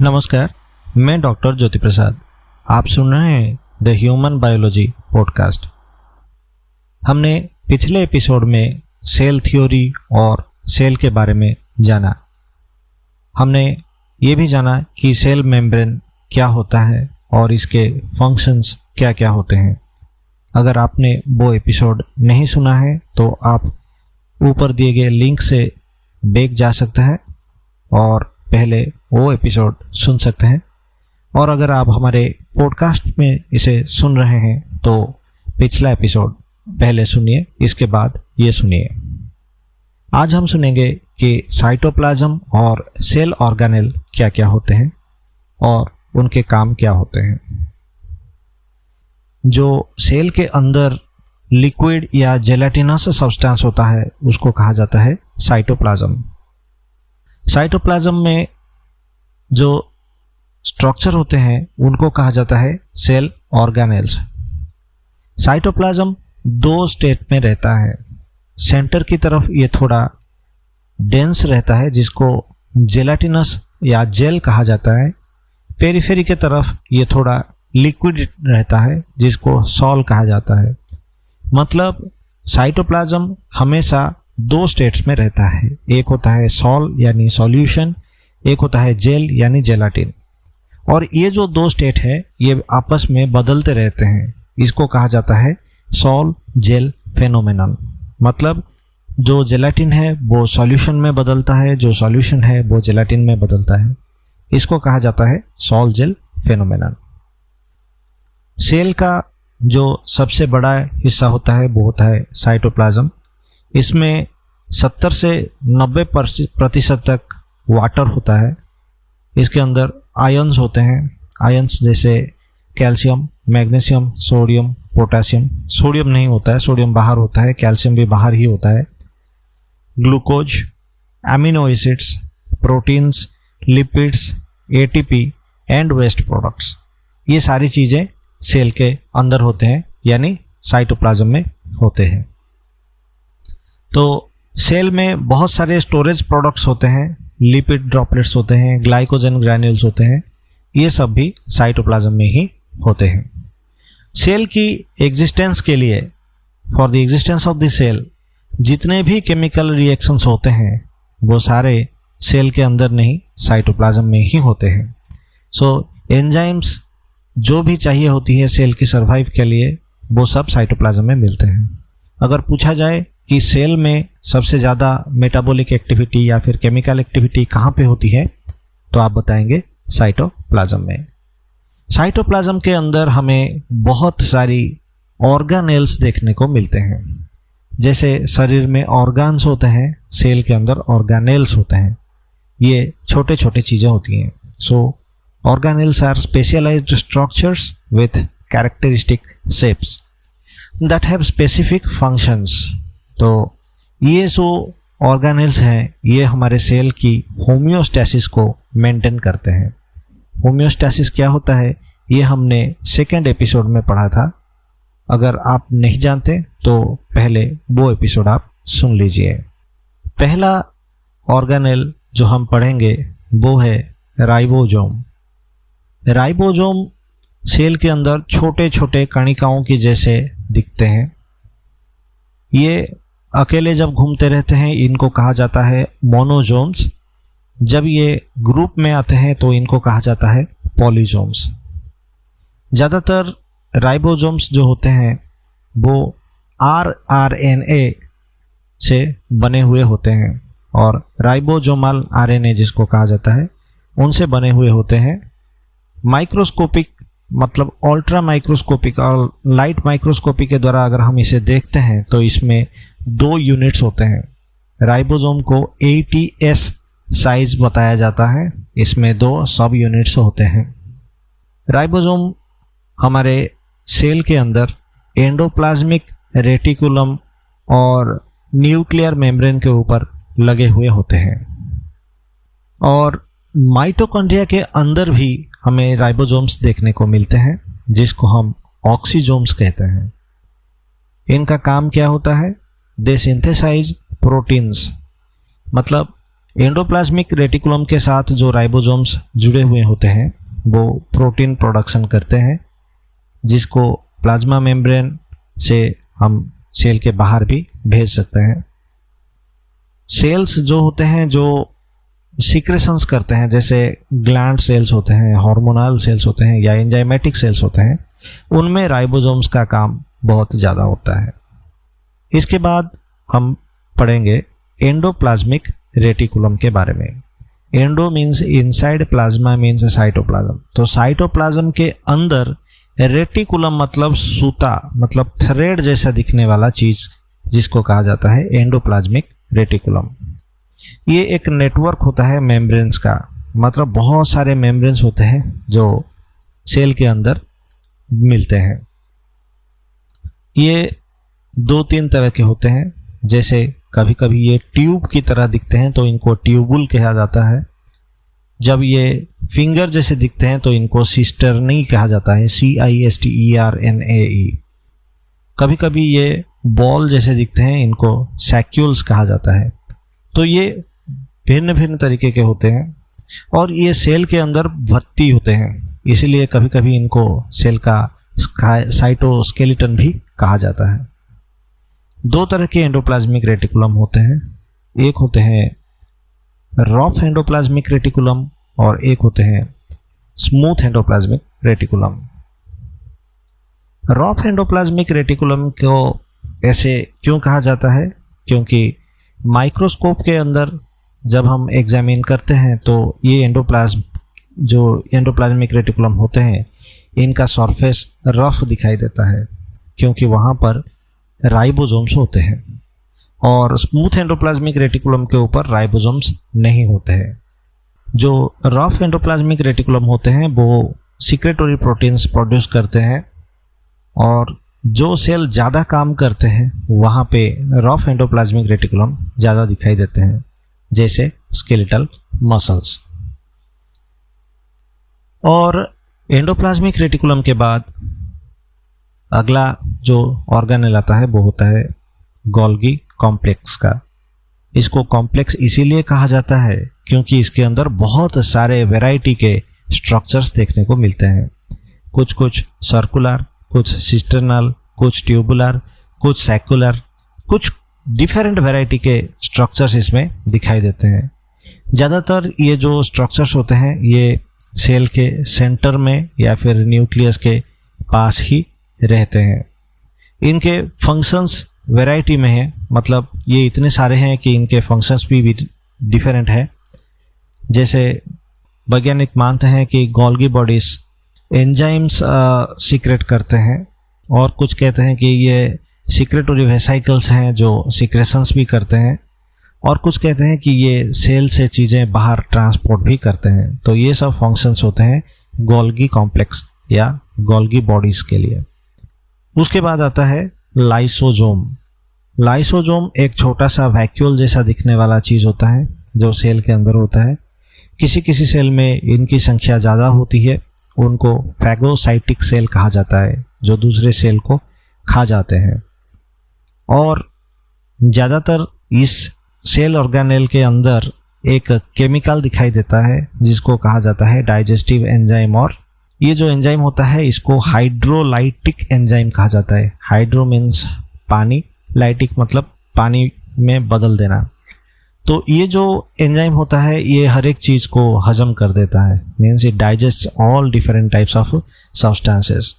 नमस्कार, मैं डॉक्टर ज्योति प्रसाद। आप सुन रहे हैं द ह्यूमन बायोलॉजी पॉडकास्ट। हमने पिछले एपिसोड में सेल थ्योरी और सेल के बारे में जाना। हमने ये भी जाना कि सेल मेम्ब्रेन क्या होता है और इसके फंक्शंस क्या क्या होते हैं। अगर आपने वो एपिसोड नहीं सुना है तो आप ऊपर दिए गए लिंक से बैक जा सकते हैं और पहले वो एपिसोड सुन सकते हैं। और अगर आप हमारे पॉडकास्ट में इसे सुन रहे हैं तो पिछला एपिसोड पहले सुनिए, इसके बाद ये सुनिए। आज हम सुनेंगे कि साइटोप्लाज्म और सेल ऑर्गेनेल क्या क्या होते हैं और उनके काम क्या होते हैं। जो सेल के अंदर लिक्विड या जेलेटिनस सब्सटेंस होता है उसको कहा जाता है साइटोप्लाज्म। साइटोप्लाज्म में जो स्ट्रक्चर होते हैं उनको कहा जाता है सेल ऑर्गेनेल्स। साइटोप्लाज्म दो स्टेट में रहता है। सेंटर की तरफ ये थोड़ा डेंस रहता है जिसको जेलेटिनस या जेल कहा जाता है। पेरिफेरी की तरफ ये थोड़ा लिक्विड रहता है जिसको सॉल कहा जाता है। मतलब साइटोप्लाज्म हमेशा दो स्टेट्स में रहता है। एक होता है सॉल यानी सॉल्यूशन, एक होता है जेल यानी जेलाटिन। और ये जो दो स्टेट है ये आपस में बदलते रहते हैं। इसको कहा जाता है सॉल जेल फेनोमेनन। मतलब जो जेलाटिन है वो सॉल्यूशन में बदलता है, जो सॉल्यूशन है वो जेलाटिन में बदलता है। इसको कहा जाता है सॉल जेल फेनोमेनन। सेल का जो सबसे बड़ा हिस्सा होता है वो होता है साइटोप्लाज्म। इसमें 70 से 90% तक वाटर होता है। इसके अंदर आयन्स होते हैं। आयन्स जैसे calcium, magnesium, sodium, potassium. Sodium नहीं होता है, सोडियम बाहर होता है, कैल्शियम भी बाहर ही होता है। Glucose, amino acids, proteins, lipids, ATP and waste products, ये सारी चीज़ें सेल के अंदर होते हैं यानी साइटोप्लाज्म में होते हैं। तो सेल में बहुत सारे स्टोरेज प्रोडक्ट्स होते हैं, लिपिड ड्रॉपलेट्स होते हैं, ग्लाइकोजन ग्रैन्यूल्स होते हैं। ये सब भी साइटोप्लाज्म में ही होते हैं। सेल की एग्जिस्टेंस के लिए, for the existence of the cell, जितने भी केमिकल रिएक्शंस होते हैं वो सारे सेल के अंदर नहीं साइटोप्लाज्म में ही होते हैं। सो एंजाइम्स जो भी चाहिए होती है सेल की सर्वाइव के लिए वो सब साइटोप्लाज्म में मिलते हैं। अगर पूछा जाए कि सेल में सबसे ज़्यादा मेटाबॉलिक एक्टिविटी या फिर केमिकल एक्टिविटी कहाँ पे होती है तो आप बताएंगे साइटोप्लाज्म में। साइटोप्लाज्म के अंदर हमें बहुत सारी ऑर्गेनेल्स देखने को मिलते हैं। जैसे शरीर में ऑर्गन्स होते हैं, सेल के अंदर ऑर्गेनेल्स होते हैं। ये छोटे छोटे चीज़ें होती हैं। So organelles are specialized structures with characteristic shapes that have specific functions. तो ये जो ऑर्गेनेल्स हैं ये हमारे सेल की होम्योस्टैसिस को मेंटेन करते हैं। होम्योस्टैसिस क्या होता है ये हमने सेकेंड एपिसोड में पढ़ा था। अगर आप नहीं जानते तो पहले वो एपिसोड आप सुन लीजिए। पहला ऑर्गेनेल जो हम पढ़ेंगे वो है राइबोसोम। राइबोसोम सेल के अंदर छोटे छोटे कणिकाओं की जैसे दिखते हैं। ये अकेले जब घूमते रहते हैं इनको कहा जाता है मोनोसोम्स। जब ये ग्रुप में आते हैं तो इनको कहा जाता है पॉलीसोम्स। ज़्यादातर राइबोसोम्स जो होते हैं वो आरएनए से बने हुए होते हैं और राइबोसोमल आरएनए जिसको कहा जाता है उनसे बने हुए होते हैं। माइक्रोस्कोपिक मतलब अल्ट्रा माइक्रोस्कोपिक और लाइट माइक्रोस्कोपी के द्वारा अगर हम इसे देखते हैं तो इसमें दो यूनिट्स होते हैं। राइबोसोम को ATS साइज बताया जाता है। इसमें दो सब यूनिट्स होते हैं। राइबोसोम हमारे सेल के अंदर एंडोप्लाज्मिक रेटिकुलम और न्यूक्लियर मेम्ब्रेन के ऊपर लगे हुए होते हैं। और माइटोकॉन्ड्रिया के अंदर भी हमें राइबोसोम्स देखने को मिलते हैं जिसको हम ऑक्सीसोम्स कहते हैं। इनका काम क्या होता है? दे सिंथेसाइज प्रोटीन्स। मतलब एंडोप्लाज्मिक रेटिकुलम के साथ जो राइबोसोम्स जुड़े हुए होते हैं वो प्रोटीन प्रोडक्शन करते हैं, जिसको प्लाज्मा मेम्ब्रेन से हम सेल के बाहर भी भेज सकते हैं। सेल्स जो होते हैं जो सीक्रेशंस करते हैं, जैसे ग्लैंड सेल्स होते हैं, हार्मोनल सेल्स होते हैं या एंजाइमेटिक सेल्स होते हैं, उनमें राइबोसोम्स का काम बहुत ज़्यादा होता है। इसके बाद हम पढ़ेंगे एंडोप्लाज्मिक रेटिकुलम के बारे में। Endo means inside, plasma means cytoplasm. तो साइटोप्लाज्म के अंदर रेटिकुलम मतलब सूता, मतलब थ्रेड जैसा दिखने वाला चीज, जिसको कहा जाता है एंडोप्लाज्मिक रेटिकुलम। ये एक नेटवर्क होता है मेम्ब्रेन्स का, मतलब बहुत सारे मेम्ब्रेन्स होते हैं जो सेल के अंदर मिलते हैं। ये 2-3 तरह के होते हैं, जैसे कभी कभी ये ट्यूब की तरह दिखते हैं तो इनको ट्यूबुल कहा जाता है। जब ये फिंगर जैसे दिखते हैं तो इनको सिस्टर्नी कहा जाता है, CISTERNAE। कभी कभी ये बॉल जैसे दिखते हैं, इनको सैक्यूल्स कहा जाता है। तो ये भिन्न भिन्न तरीके के होते हैं और ये सेल के अंदर भर्ती होते हैं, इसीलिए कभी कभी इनको सेल का साइटोस्केलेटन भी कहा जाता है। 2 तरह के एंडोप्लाज्मिक रेटिकुलम होते हैं, एक होते हैं रफ एंडोप्लाज्मिक रेटिकुलम और एक होते हैं smooth endoplasmic reticulum. Rough endoplasmic reticulum को ऐसे क्यों कहा जाता है? क्योंकि माइक्रोस्कोप के अंदर जब हम एग्जामिन करते हैं तो ये एंडोप्लाज्मिक रेटिकुलम होते हैं, इनका सरफेस रफ दिखाई देता है क्योंकि वहाँ पर राइबोसोम्स होते हैं। और स्मूथ एंडोप्लाज्मिक रेटिकुलम के ऊपर राइबोसोम्स नहीं होते हैं। जो रफ एंडोप्लाज्मिक रेटिकुलम होते हैं वो सिक्रेटरी प्रोटीन्स प्रोड्यूस करते हैं, और जो सेल ज़्यादा काम करते हैं वहाँ पे रफ एंडोप्लाज्मिक रेटिकुलम ज़्यादा दिखाई देते हैं, जैसे स्केलेटल मसल्स। और एंडोप्लाज्मिक रेटिकुलम के बाद अगला जो ऑर्गेनेल आता है वो होता है गोल्गी कॉम्प्लेक्स का। इसको कॉम्प्लेक्स इसीलिए कहा जाता है क्योंकि इसके अंदर बहुत सारे वैरायटी के स्ट्रक्चर्स देखने को मिलते हैं। कुछ कुछ सर्कुलर, कुछ सिस्टर्नल, कुछ ट्यूबुलर, कुछ सैकुलर, कुछ डिफरेंट वैरायटी के स्ट्रक्चर्स इसमें दिखाई देते हैं। ज़्यादातर ये जो स्ट्रक्चर्स होते हैं ये सेल के सेंटर में या फिर न्यूक्लियस के पास ही रहते हैं। इनके फंक्शंस वैरायटी में है, मतलब ये इतने सारे हैं कि इनके फंक्शंस भी डिफरेंट है। जैसे वैज्ञानिक मानते हैं कि गोल्गी बॉडीज एंजाइम्स सीक्रेट करते हैं, और कुछ कहते हैं कि ये सीक्रेटरी वेसाइकल्स हैं जो सीक्रेशंस भी करते हैं, और कुछ कहते हैं कि ये सेल से चीज़ें बाहर ट्रांसपोर्ट भी करते हैं। तो ये सब फंक्शंस होते हैं गोल्गी कॉम्प्लेक्स या गोल्गी बॉडीज़ के लिए। उसके बाद आता है लाइसोजोम। लाइसोजोम एक छोटा सा वैक्यूल जैसा दिखने वाला चीज़ होता है जो सेल के अंदर होता है। किसी किसी सेल में इनकी संख्या ज़्यादा होती है, उनको फैगोसाइटिक सेल कहा जाता है, जो दूसरे सेल को खा जाते हैं। और ज़्यादातर इस सेल ऑर्गेनेल के अंदर एक केमिकल दिखाई देता है जिसको कहा जाता है डाइजेस्टिव एंजाइम, और ये जो एंजाइम होता है इसको हाइड्रोलाइटिक एंजाइम कहा जाता है। हाइड्रो मीन्स पानी, लाइटिक मतलब पानी में बदल देना। तो ये जो एंजाइम होता है ये हर एक चीज़ को हजम कर देता है, means it digest all different types of substances.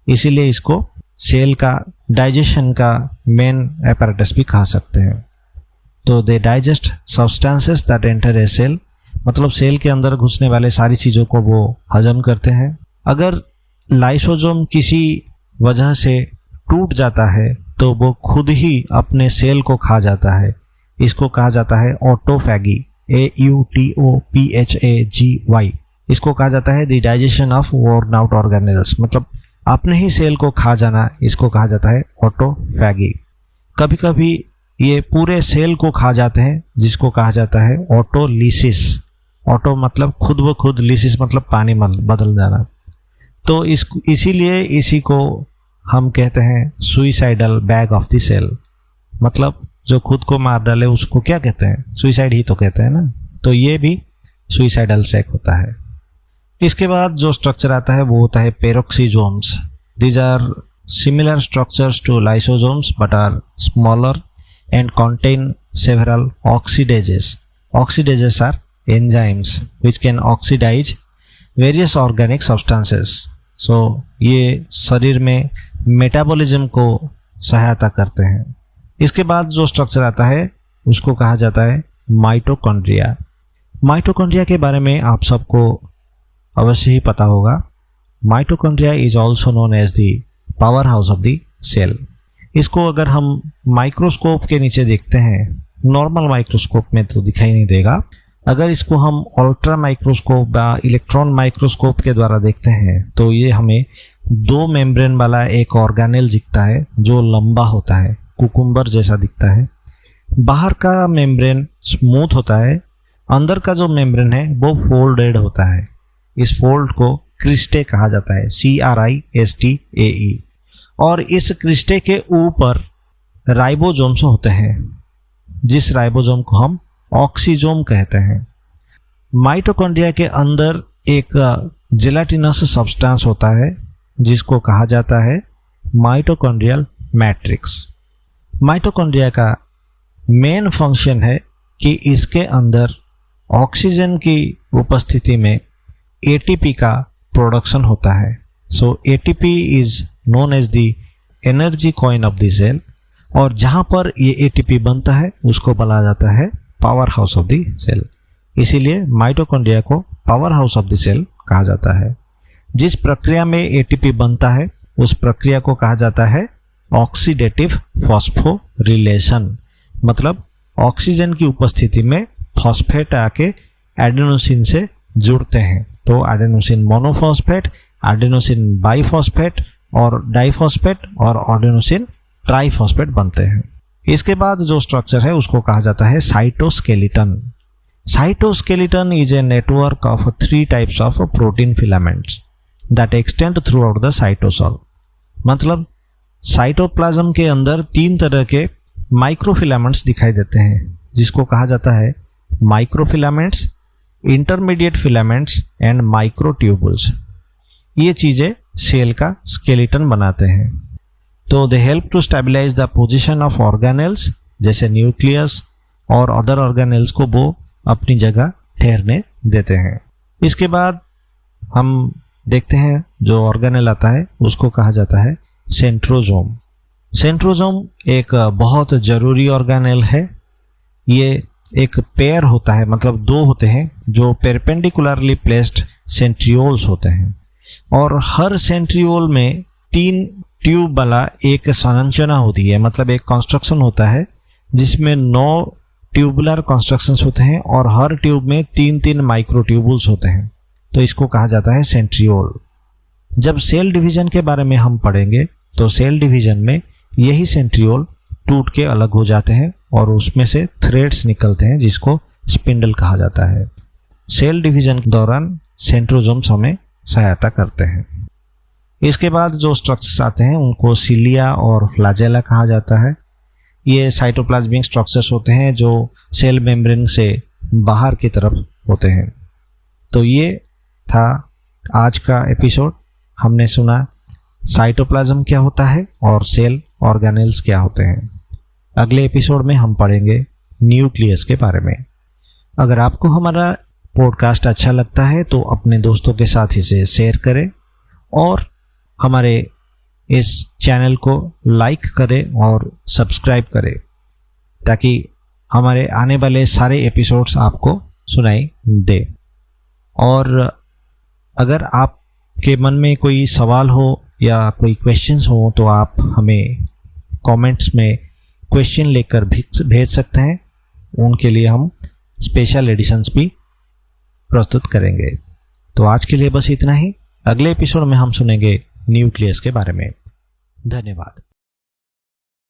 इसीलिए इसको सेल का डाइजेशन का मेन एपैरेटस भी कहा सकते हैं। तो they digest substances that enter a cell, मतलब सेल के अंदर घुसने वाले सारी चीज़ों को वो हजम करते हैं। अगर लाइसोजोम किसी वजह से टूट जाता है तो वो खुद ही अपने सेल को खा जाता है। इसको कहा जाता है ऑटोफैगी, AUTOPHAGY। इसको कहा जाता है the digestion of worn out organelles, मतलब अपने ही सेल को खा जाना, इसको कहा जाता है ऑटोफैगी। कभी कभी ये पूरे सेल को खा जाते हैं जिसको कहा जाता है ऑटोलिसिस। ऑटो मतलब खुद ब खुद, लिसिस मतलब पानी बदल जाना। तो इसीलिए इसी को हम कहते हैं suicidal bag of the cell, मतलब जो खुद को मार डाले उसको क्या कहते हैं? सुइसाइड ही तो कहते हैं ना। तो ये भी सुइसाइडल सैक होता है। इसके बाद जो स्ट्रक्चर आता है वो होता है peroxisomes. These are similar structures to lysosomes but are smaller and contain several oxidases. Oxidases are enzymes which can oxidize various organic substances. So ये शरीर में मेटाबॉलिज्म को सहायता करते हैं। इसके बाद जो स्ट्रक्चर आता है उसको कहा जाता है माइटोकॉन्ड्रिया। माइटोकॉन्ड्रिया के बारे में आप सबको अवश्य ही पता होगा। Mitochondria is also known as the power house of the cell. इसको अगर हम माइक्रोस्कोप के नीचे देखते हैं, नॉर्मल माइक्रोस्कोप में तो दिखाई नहीं देगा, अगर इसको हम अल्ट्रा माइक्रोस्कोप या इलेक्ट्रॉन माइक्रोस्कोप के द्वारा देखते हैं तो ये हमें 2 मेम्ब्रेन वाला एक ऑर्गेनेल दिखता है जो लंबा होता है, कुकुम्बर जैसा दिखता है। बाहर का मेम्ब्रेन स्मूथ होता है, अंदर का जो मेम्ब्रेन है वो फोल्डेड होता है। इस फोल्ड को क्रिस्टे कहा जाता है, CRISTAE। और इस क्रिस्टे के ऊपर राइबोसोम्स होते हैं, जिस राइबोसोम को हम ऑक्सीजोम कहते हैं। माइटोकॉन्ड्रिया के अंदर एक जेलाटिनस सब्सटेंस होता है जिसको कहा जाता है माइटोकॉन्ड्रियल मैट्रिक्स। माइटोकॉन्ड्रिया का मेन फंक्शन है कि इसके अंदर ऑक्सीजन की उपस्थिति में ATP का प्रोडक्शन होता है। So ATP is known as the energy coin of the cell, और जहाँ पर ये ATP बनता है उसको बोला जाता है power house of the cell. इसीलिए माइटोकॉन्ड्रिया को power house of the cell कहा जाता है। जिस प्रक्रिया में ATP बनता है उस प्रक्रिया को कहा जाता है ऑक्सीडेटिव फॉस्फोरिलेशन। मतलब ऑक्सीजन की उपस्थिति में फॉस्फेट आके एडेनोसिन से जुड़ते हैं, तो एडेनोसिन मोनोफॉस्फेट, एडेनोसिन बाइफॉस्फेट और डाइफॉस्फेट और एडेनोसिन ट्राइफॉस्फेट बनते हैं। इसके बाद जो स्ट्रक्चर है उसको कहा जाता है cytoskeleton. Cytoskeleton is a network of 3 types of protein filaments that extend through out the cytosol. मतलब साइटोप्लाज्म के अंदर 3 तरह के माइक्रोफिलामेंट्स दिखाई देते हैं, जिसको कहा जाता है microfilaments, intermediate filaments and microtubules. ये चीज़ें सेल का स्केलेटन बनाते हैं। तो they help to stabilize the position of organelles, जैसे न्यूक्लियस और अदर ऑर्गेनेल्स को वो अपनी जगह ठहरने देते हैं। इसके बाद हम देखते हैं जो ऑर्गेनेल आता है उसको कहा जाता है सेंट्रोजोम। सेंट्रोजोम एक बहुत ज़रूरी ऑर्गेनेल है। ये एक पेयर होता है, मतलब 2 होते हैं जो पेरपेंडिकुलरली प्लेस्ड सेंट्रियोल्स होते हैं, और हर सेंट्रियोल में 3 ट्यूब वाला एक संरचना होती है। मतलब एक कंस्ट्रक्शन होता है जिसमें 9 ट्यूबुलर कंस्ट्रक्शंस होते हैं और हर ट्यूब में 3-3 माइक्रोट्यूबुल्स होते हैं, तो इसको कहा जाता है सेंट्रियोल। जब सेल डिवीजन के बारे में हम पढ़ेंगे तो सेल डिवीजन में यही सेंट्रियोल टूट के अलग हो जाते हैं और उसमें से थ्रेड्स निकलते हैं जिसको स्पिंडल कहा जाता है। सेल डिवीजन के दौरान सेंट्रोजोम्स हमें सहायता करते हैं। इसके बाद जो स्ट्रक्चर्स आते हैं उनको सिलिया और फ्लैजेला कहा जाता है। ये साइटोप्लाज्मिक स्ट्रक्चर्स होते हैं जो सेल मेम्ब्रेन से बाहर की तरफ होते हैं। तो ये था आज का एपिसोड। हमने सुना साइटोप्लाज्म क्या होता है और सेल ऑर्गेनेल्स क्या होते हैं। अगले एपिसोड में हम पढ़ेंगे न्यूक्लियस के बारे में। अगर आपको हमारा पॉडकास्ट अच्छा लगता है तो अपने दोस्तों के साथ इसे शेयर करें और हमारे इस चैनल को लाइक करें और सब्सक्राइब करें, ताकि हमारे आने वाले सारे एपिसोड्स आपको सुनाई दे। और अगर आपके मन में कोई सवाल हो या कोई क्वेश्चंस हो तो आप हमें कमेंट्स में क्वेश्चन लेकर भेज सकते हैं। उनके लिए हम स्पेशल एडिशंस भी प्रस्तुत करेंगे। तो आज के लिए बस इतना ही। अगले एपिसोड में हम सुनेंगे न्यूक्लियस के बारे में। धन्यवाद।